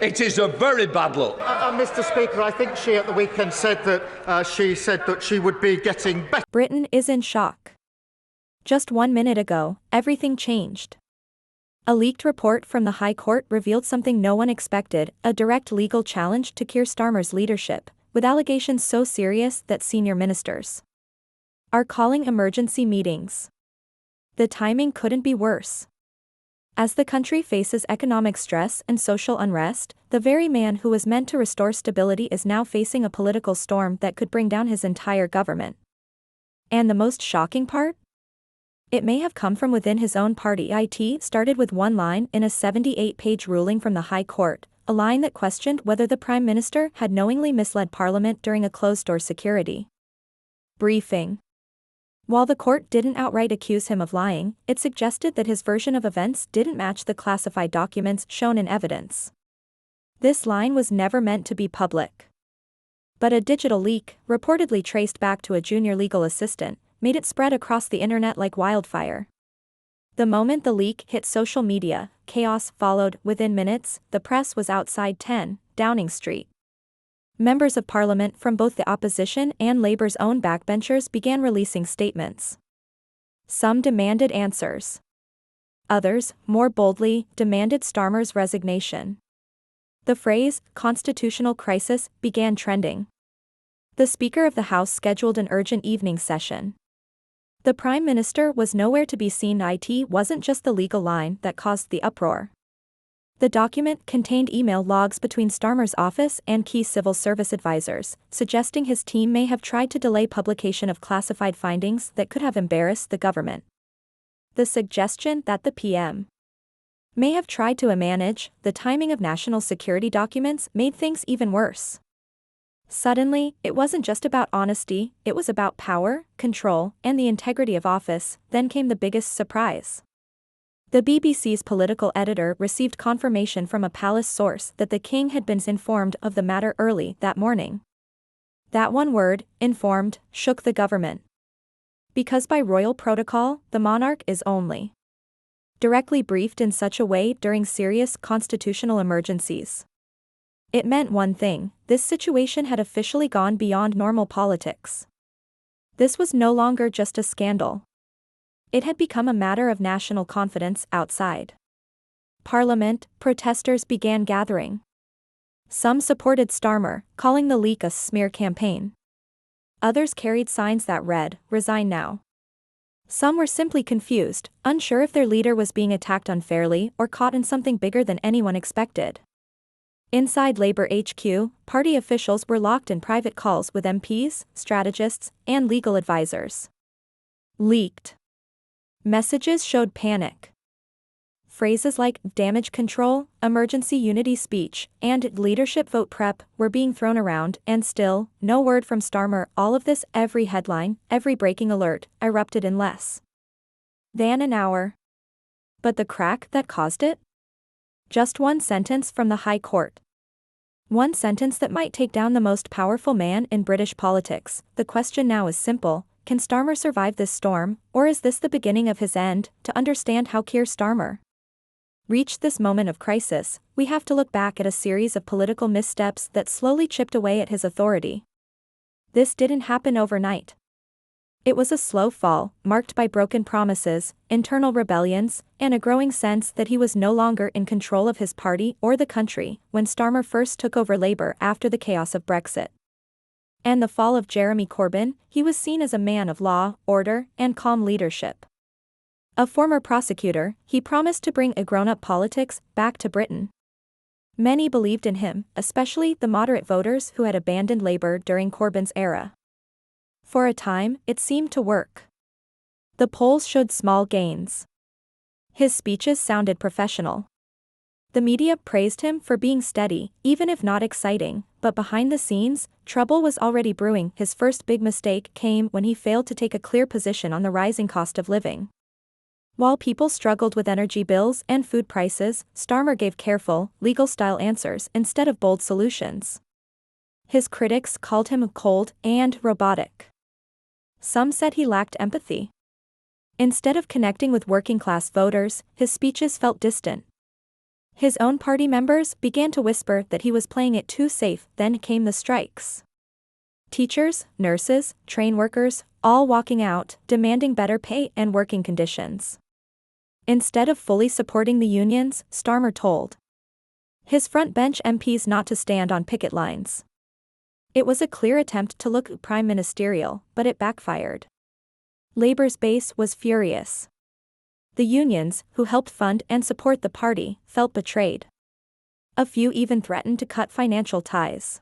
It is a very bad look. Mr. Speaker, I think she at the weekend said that she would be getting better. Britain is in shock. Just 1 minute ago, everything changed. A leaked report from the High Court revealed something no one expected, a direct legal challenge to Keir Starmer's leadership, with allegations so serious that senior ministers are calling emergency meetings. The timing couldn't be worse. As the country faces economic stress and social unrest, the very man who was meant to restore stability is now facing a political storm that could bring down his entire government. And the most shocking part? It may have come from within his own party. It started with one line in a 78-page ruling from the High Court, a line that questioned whether the Prime Minister had knowingly misled Parliament during a closed-door security briefing. While the court didn't outright accuse him of lying, it suggested that his version of events didn't match the classified documents shown in evidence. This line was never meant to be public. But a digital leak, reportedly traced back to a junior legal assistant, made it spread across the internet like wildfire. The moment the leak hit social media, chaos followed. Within minutes, the press was outside 10 Downing Street. Members of Parliament from both the opposition and Labour's own backbenchers began releasing statements. Some demanded answers. Others, more boldly, demanded Starmer's resignation. The phrase, constitutional crisis, began trending. The Speaker of the House scheduled an urgent evening session. The Prime Minister was nowhere to be seen. It wasn't just the legal line that caused the uproar. The document contained email logs between Starmer's office and key civil service advisors, suggesting his team may have tried to delay publication of classified findings that could have embarrassed the government. The suggestion that the PM may have tried to manage the timing of national security documents made things even worse. Suddenly, it wasn't just about honesty, it was about power, control, and the integrity of office. Then came the biggest surprise. The BBC's political editor received confirmation from a palace source that the king had been informed of the matter early that morning. That one word, informed, shook the government. Because by royal protocol, the monarch is only directly briefed in such a way during serious constitutional emergencies. It meant one thing: this situation had officially gone beyond normal politics. This was no longer just a scandal. It had become a matter of national confidence. Outside Parliament, protesters began gathering. Some supported Starmer, calling the leak a smear campaign. Others carried signs that read, "Resign now." Some were simply confused, unsure if their leader was being attacked unfairly or caught in something bigger than anyone expected. Inside Labour HQ, party officials were locked in private calls with MPs, strategists, and legal advisors. Leaked messages showed panic. Phrases like damage control, emergency unity speech, and leadership vote prep were being thrown around, and still, no word from Starmer. All of this, every headline, every breaking alert, erupted in less than an hour. But the crack that caused it? Just one sentence from the High Court. One sentence that might take down the most powerful man in British politics. The question now is simple: can Starmer survive this storm, or is this the beginning of his end? To understand how Keir Starmer reached this moment of crisis, we have to look back at a series of political missteps that slowly chipped away at his authority. This didn't happen overnight. It was a slow fall, marked by broken promises, internal rebellions, and a growing sense that he was no longer in control of his party or the country. When Starmer first took over Labour after the chaos of Brexit and the fall of Jeremy Corbyn, he was seen as a man of law, order, and calm leadership. A former prosecutor, he promised to bring a grown-up politics back to Britain. Many believed in him, especially the moderate voters who had abandoned Labour during Corbyn's era. For a time, it seemed to work. The polls showed small gains. His speeches sounded professional. The media praised him for being steady, even if not exciting, but behind the scenes, trouble was already brewing. His first big mistake came when he failed to take a clear position on the rising cost of living. While people struggled with energy bills and food prices, Starmer gave careful, legal-style answers instead of bold solutions. His critics called him cold and robotic. Some said he lacked empathy. Instead of connecting with working-class voters, his speeches felt distant. His own party members began to whisper that he was playing it too safe. Then came the strikes. Teachers, nurses, train workers, all walking out, demanding better pay and working conditions. Instead of fully supporting the unions, Starmer told his front-bench MPs not to stand on picket lines. It was a clear attempt to look prime ministerial, but it backfired. Labour's base was furious. The unions, who helped fund and support the party, felt betrayed. A few even threatened to cut financial ties.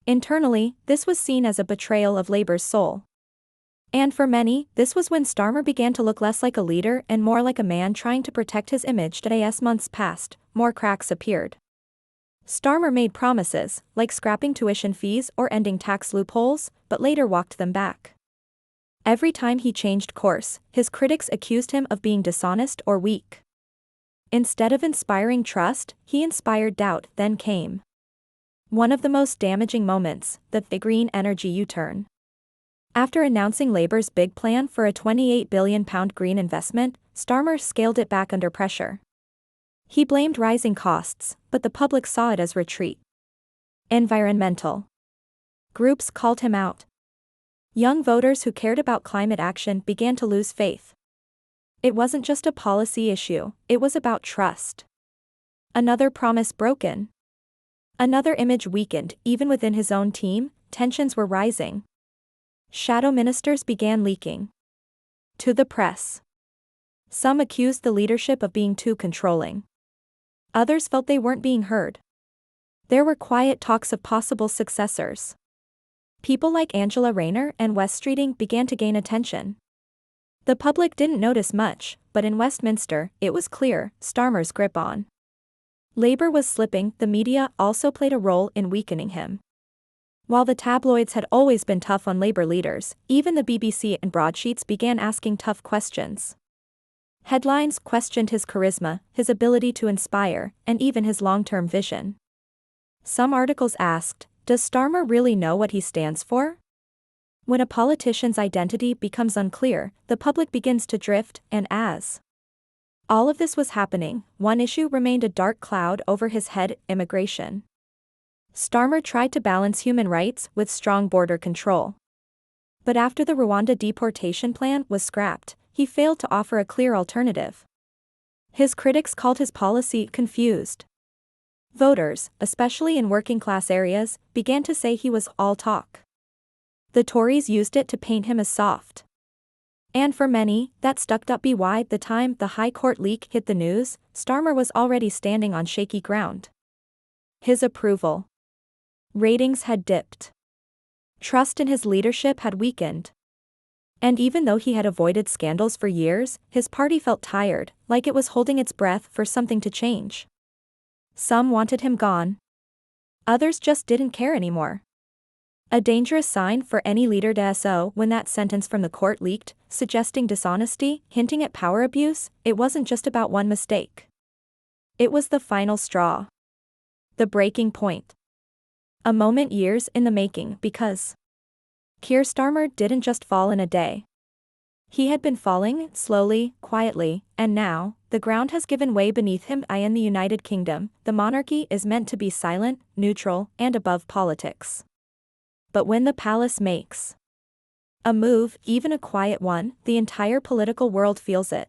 Internally, this was seen as a betrayal of Labour's soul. And for many, this was when Starmer began to look less like a leader and more like a man trying to protect his image. As months passed, more cracks appeared. Starmer made promises, like scrapping tuition fees or ending tax loopholes, but later walked them back. Every time he changed course, his critics accused him of being dishonest or weak. Instead of inspiring trust, he inspired doubt. Then came one of the most damaging moments, the green energy U-turn. After announcing Labour's big plan for a £28 billion green investment, Starmer scaled it back under pressure. He blamed rising costs, but the public saw it as retreat. Environmental groups called him out. Young voters who cared about climate action began to lose faith. It wasn't just a policy issue, it was about trust. Another promise broken. Another image weakened. Even within his own team, tensions were rising. Shadow ministers began leaking to the press. Some accused the leadership of being too controlling. Others felt they weren't being heard. There were quiet talks of possible successors. People like Angela Rayner and Weststreeting began to gain attention. The public didn't notice much, but in Westminster, it was clear Starmer's grip on Labour was slipping. The media also played a role in weakening him. While the tabloids had always been tough on Labour leaders, even the BBC and broadsheets began asking tough questions. Headlines questioned his charisma, his ability to inspire, and even his long-term vision. Some articles asked, does Starmer really know what he stands for? When a politician's identity becomes unclear, the public begins to drift, and as all of this was happening, one issue remained a dark cloud over his head: immigration. Starmer tried to balance human rights with strong border control. But after the Rwanda deportation plan was scrapped, he failed to offer a clear alternative. His critics called his policy confused. Voters, especially in working-class areas, began to say he was all talk. The Tories used it to paint him as soft. And for many, that stuck. By the time the High Court leak hit the news, Starmer was already standing on shaky ground. His approval ratings had dipped. Trust in his leadership had weakened. And even though he had avoided scandals for years, his party felt tired, like it was holding its breath for something to change. Some wanted him gone. Others just didn't care anymore. A dangerous sign for any leader. So when that sentence from the court leaked, suggesting dishonesty, hinting at power abuse, it wasn't just about one mistake. It was the final straw. The breaking point. A moment years in the making, because Keir Starmer didn't just fall in a day. He had been falling, slowly, quietly, and now, the ground has given way beneath him. In the United Kingdom, the monarchy is meant to be silent, neutral, and above politics. But when the palace makes a move, even a quiet one, the entire political world feels it.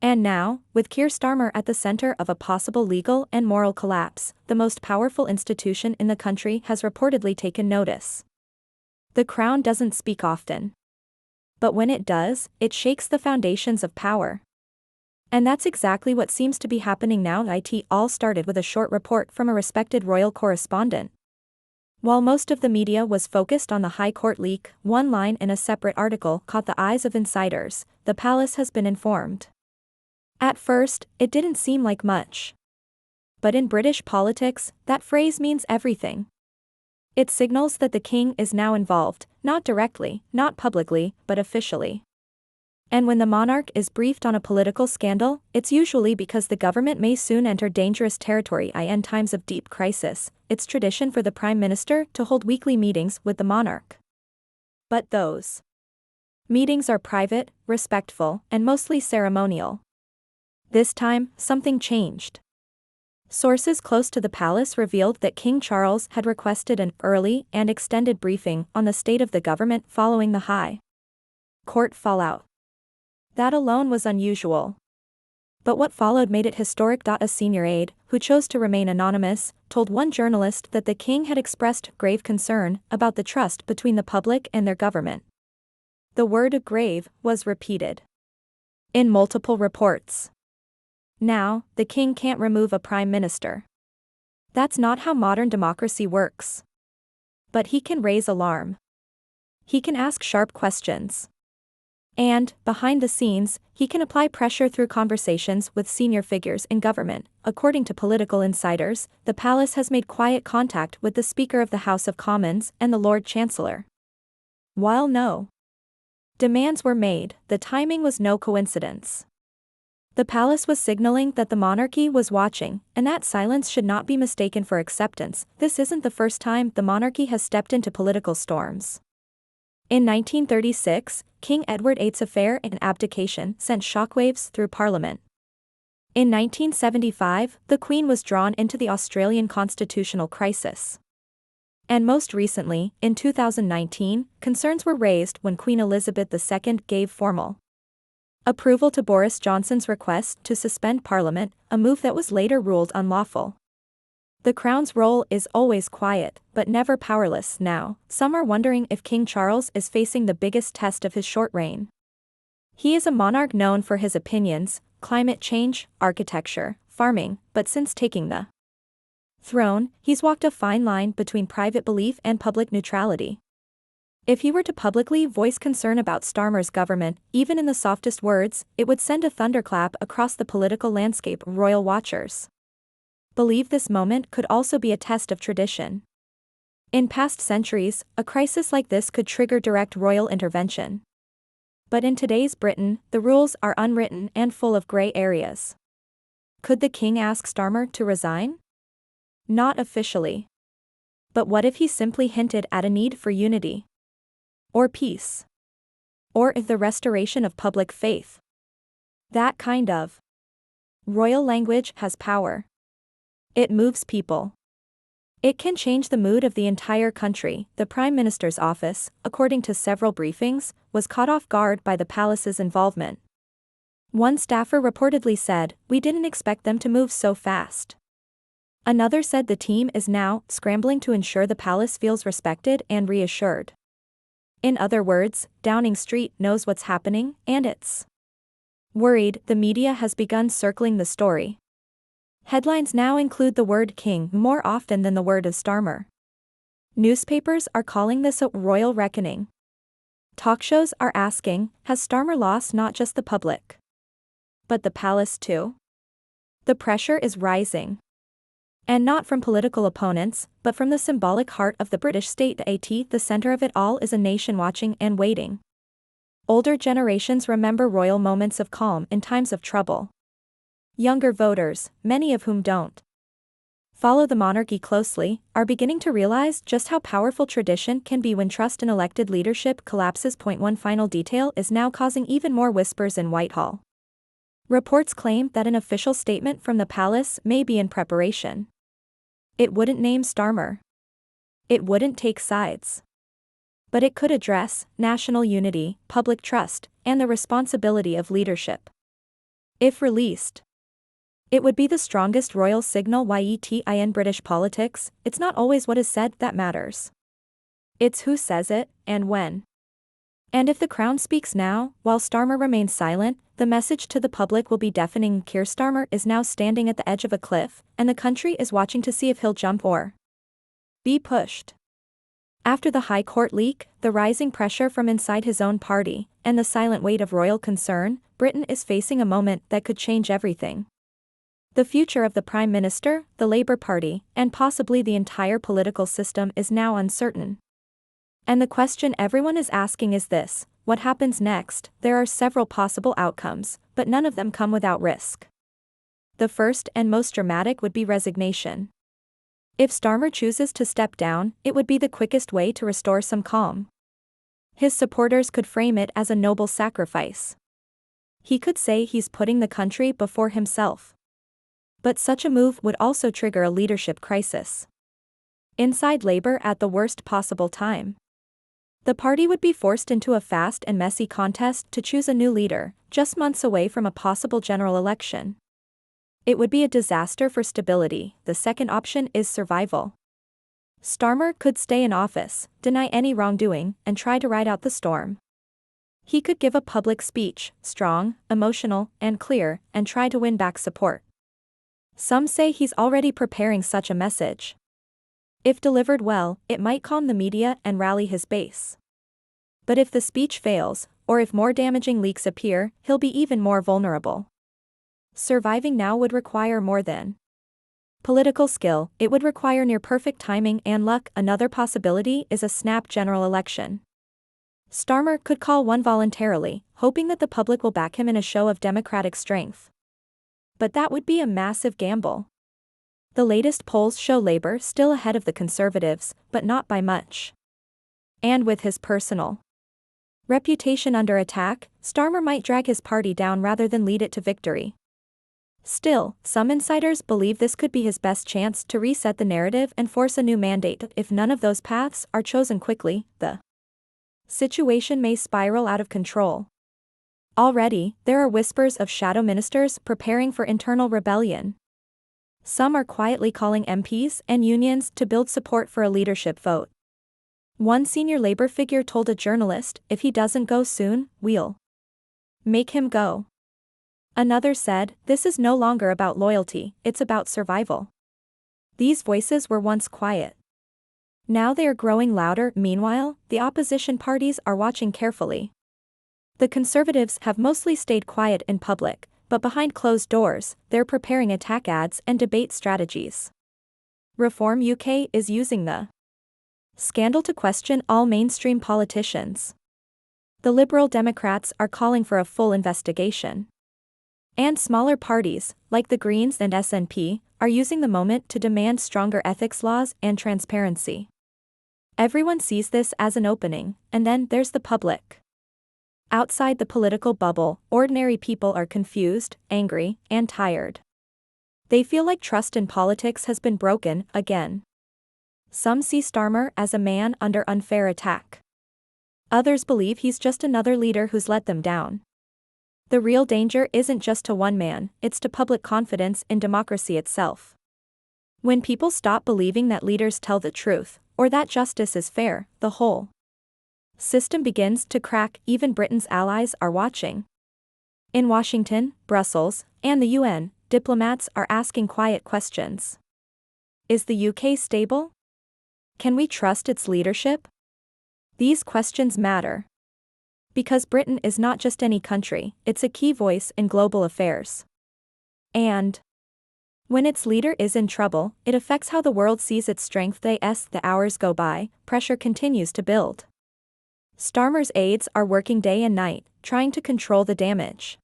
And now, with Keir Starmer at the center of a possible legal and moral collapse, the most powerful institution in the country has reportedly taken notice. The Crown doesn't speak often. But when it does, it shakes the foundations of power. And that's exactly what seems to be happening now. It all started with a short report from a respected royal correspondent. While most of the media was focused on the High Court leak, one line in a separate article caught the eyes of insiders: the palace has been informed. At first, it didn't seem like much. But in British politics, that phrase means everything. It signals that the king is now involved, not directly, not publicly, but officially. And when the monarch is briefed on a political scandal, it's usually because the government may soon enter dangerous territory. In times of deep crisis, it's tradition for the Prime Minister to hold weekly meetings with the monarch. But those meetings are private, respectful, and mostly ceremonial. This time, something changed. Sources close to the palace revealed that King Charles had requested an early and extended briefing on the state of the government following the High Court fallout. That alone was unusual. But what followed made it historic. A senior aide, who chose to remain anonymous, told one journalist that the king had expressed grave concern about the trust between the public and their government. The word grave was repeated in multiple reports. Now, the king can't remove a prime minister. That's not how modern democracy works. But he can raise alarm. He can ask sharp questions. And, behind the scenes, he can apply pressure through conversations with senior figures in government. According to political insiders, the palace has made quiet contact with the Speaker of the House of Commons and the Lord Chancellor. While no demands were made, the timing was no coincidence. The palace was signaling that the monarchy was watching, and that silence should not be mistaken for acceptance. This isn't the first time the monarchy has stepped into political storms. In 1936, King Edward VIII's affair and abdication sent shockwaves through Parliament. In 1975, the Queen was drawn into the Australian constitutional crisis. And most recently, in 2019, concerns were raised when Queen Elizabeth II gave formal approval to Boris Johnson's request to suspend Parliament, a move that was later ruled unlawful. The Crown's role is always quiet, but never powerless now. Some are wondering if King Charles is facing the biggest test of his short reign. He is a monarch known for his opinions, climate change, architecture, farming, but since taking the throne, he's walked a fine line between private belief and public neutrality. If he were to publicly voice concern about Starmer's government, even in the softest words, it would send a thunderclap across the political landscape. Royal watchers believe this moment could also be a test of tradition. In past centuries, a crisis like this could trigger direct royal intervention. But in today's Britain, the rules are unwritten and full of grey areas. Could the king ask Starmer to resign? Not officially. But what if he simply hinted at a need for unity? Or peace? Or if the restoration of public faith? That kind of royal language has power. It moves people. It can change the mood of the entire country. The Prime Minister's office, according to several briefings, was caught off guard by the palace's involvement. One staffer reportedly said, "We didn't expect them to move so fast." Another said the team is now scrambling to ensure the palace feels respected and reassured. In other words, Downing Street knows what's happening, and it's worried. The media has begun circling the story. Headlines now include the word king more often than the word of Starmer. Newspapers are calling this a royal reckoning. Talk shows are asking, has Starmer lost not just the public, but the palace too? The pressure is rising. And not from political opponents, but from the symbolic heart of the British state. The center of it all is a nation watching and waiting. Older generations remember royal moments of calm in times of trouble. Younger voters, many of whom don't follow the monarchy closely, are beginning to realize just how powerful tradition can be when trust in elected leadership collapses. One final detail is now causing even more whispers in Whitehall. Reports claim that an official statement from the palace may be in preparation. It wouldn't name Starmer. It wouldn't take sides. But it could address national unity, public trust, and the responsibility of leadership. If released, it would be the strongest royal signal. In British politics, it's not always what is said that matters. It's who says it, and when. And if the Crown speaks now, while Starmer remains silent, the message to the public will be deafening. Keir Starmer is now standing at the edge of a cliff, and the country is watching to see if he'll jump or be pushed. After the High Court leak, the rising pressure from inside his own party, and the silent weight of royal concern, Britain is facing a moment that could change everything. The future of the Prime Minister, the Labour Party, and possibly the entire political system is now uncertain. And the question everyone is asking is this: what happens next? There are several possible outcomes, but none of them come without risk. The first and most dramatic would be resignation. If Starmer chooses to step down, it would be the quickest way to restore some calm. His supporters could frame it as a noble sacrifice. He could say he's putting the country before himself. But such a move would also trigger a leadership crisis inside Labour at the worst possible time. The party would be forced into a fast and messy contest to choose a new leader, just months away from a possible general election. It would be a disaster for stability. The second option is survival. Starmer could stay in office, deny any wrongdoing, and try to ride out the storm. He could give a public speech, strong, emotional, and clear, and try to win back support. Some say he's already preparing such a message. If delivered well, it might calm the media and rally his base. But if the speech fails, or if more damaging leaks appear, he'll be even more vulnerable. Surviving now would require more than political skill, it would require near-perfect timing and luck. Another possibility is a snap general election. Starmer could call one voluntarily, hoping that the public will back him in a show of democratic strength. But that would be a massive gamble. The latest polls show Labour still ahead of the Conservatives, but not by much. And with his personal reputation under attack, Starmer might drag his party down rather than lead it to victory. Still, some insiders believe this could be his best chance to reset the narrative and force a new mandate. If none of those paths are chosen quickly, the situation may spiral out of control. Already, there are whispers of shadow ministers preparing for internal rebellion. Some are quietly calling MPs and unions to build support for a leadership vote. One senior Labour figure told a journalist, "If he doesn't go soon, we'll make him go." Another said, "This is no longer about loyalty, it's about survival." These voices were once quiet. Now they are growing louder. Meanwhile, the opposition parties are watching carefully. The Conservatives have mostly stayed quiet in public, but behind closed doors, they're preparing attack ads and debate strategies. Reform UK is using the scandal to question all mainstream politicians. The Liberal Democrats are calling for a full investigation. And smaller parties, like the Greens and SNP, are using the moment to demand stronger ethics laws and transparency. Everyone sees this as an opening, and then there's the public. Outside the political bubble, ordinary people are confused, angry, and tired. They feel like trust in politics has been broken again. Some see Starmer as a man under unfair attack. Others believe he's just another leader who's let them down. The real danger isn't just to one man, it's to public confidence in democracy itself. When people stop believing that leaders tell the truth, or that justice is fair, the whole system begins to crack. Even Britain's allies are watching. In Washington, Brussels, and the UN, diplomats are asking quiet questions. Is the UK stable? Can we trust its leadership? These questions matter. Because Britain is not just any country, it's a key voice in global affairs. And when its leader is in trouble, it affects how the world sees its strength. As the hours go by, pressure continues to build. Starmer's aides are working day and night, trying to control the damage.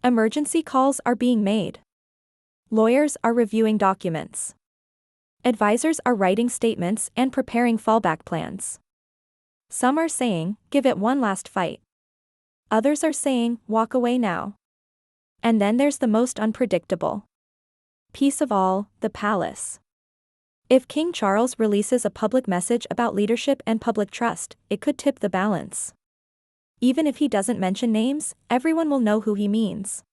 Emergency calls are being made. Lawyers are reviewing documents. Advisors are writing statements and preparing fallback plans. Some are saying, "Give it one last fight." Others are saying, "Walk away now." And then there's the most unpredictable piece of all, the palace. If King Charles releases a public message about leadership and public trust, it could tip the balance. Even if he doesn't mention names, everyone will know who he means.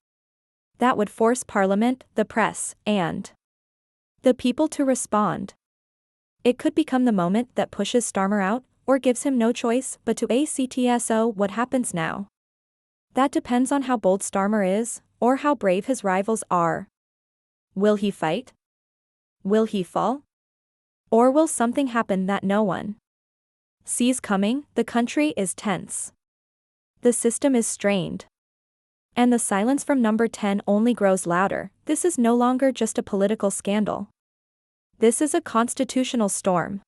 That would force Parliament, the press, and the people to respond. It could become the moment that pushes Starmer out, or gives him no choice but to act. So what happens now? That depends on how bold Starmer is, or how brave his rivals are. Will he fight? Will he fall? Or will something happen that no one sees coming? The country is tense. The system is strained. And the silence from number 10 only grows louder. This is no longer just a political scandal. This is a constitutional storm.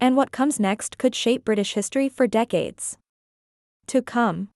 And what comes next could shape British history for decades to come.